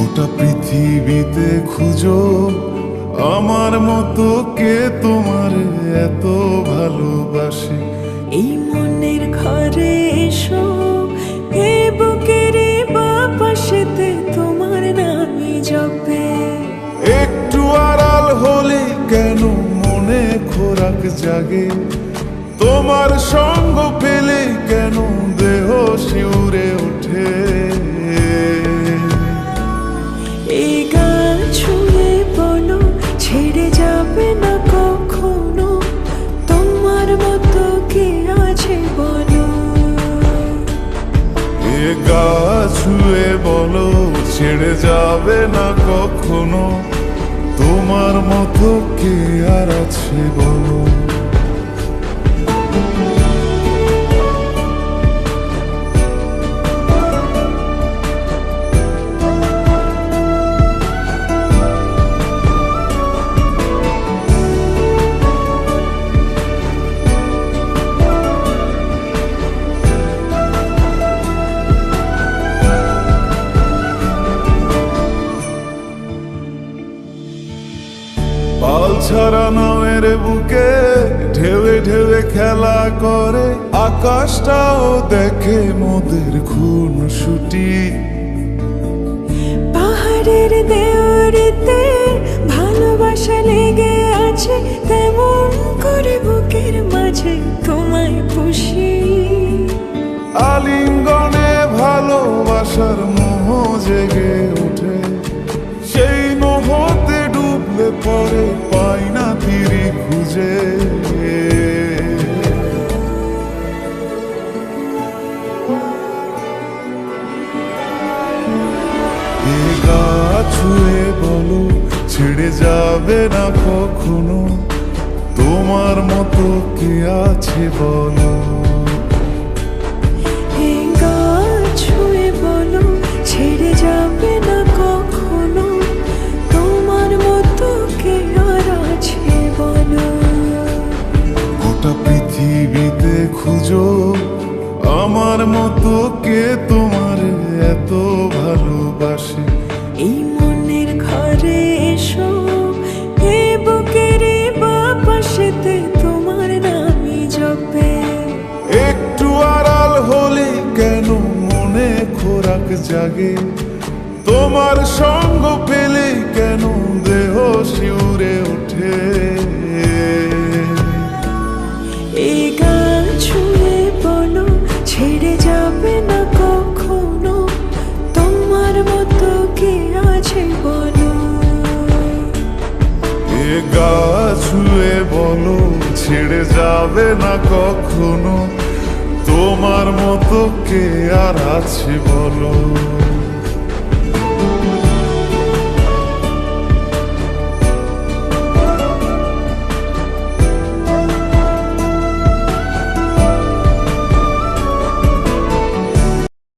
গোটা পৃথিবীতে খুঁজো আমার মতো কে তোমার এত ভালোবাসে। এই মনের ঘরে এসো, এ বুকের বাপাশেতে তোমার নামই জপে। একটু আড়াল হলে কেন মনে খোরাক জাগে, তোমার সঙ্গ পেলে কেন দেহ শিউরে ওঠে। এই গান ছুঁয়ে বলো ছেড়ে যাবে না কখনো, তোমার মতো কে আছে বলো। এ গা ছুঁয়ে বলো ছেড়ে যাবে না কখনো, তোমার মতো কে আর আছে বলো। পাল ছাড়া নামের বুকে ঢেউে ঢেউে খেলা করে, আকাশটাও দেখে মোদের খুন ছুটি। পাহাড়ের দেওয়ারিতে ভালোবাসা লেগে আছে, তেমন করে বুকের মাঝে তোমায় পুষি। আলিঙ্গনে ভালোবাসার মোহ জেগে ওঠে, সেই মোহতে ডুবলে পরে পাই না তীরে খুঁজে। এ গা ছুঁয়ে বলো ছেড়ে যাবে না কখনো, তোমার মতো কে আছে বলো। এই গান ছুঁয়ে বলো ছেড়ে যাবে না কখনো, তোমার মতো কে আর আছে বলো। গোটা পৃথিবীতে খুঁজো আমার মতো কে তোমার এত ভালোবাসে। এই মনের ঘরে এসো, এ বুকের বাপাশেতে তোমার নামই জপে। একটু আড়াল হলে কেন মনে খোরাক জাগে, তোমার সঙ্গ পেলে কেন দেহ শিউরে ওঠে। এই গান ছুঁয়ে বলো ছেড়ে যাবে না কখনো, তোমার মতো কে আছে বলো। এ গা ছুঁয়ে বলো ছেড়ে যাবে না কখনো, তোমার মতো কে আর আছে বলো।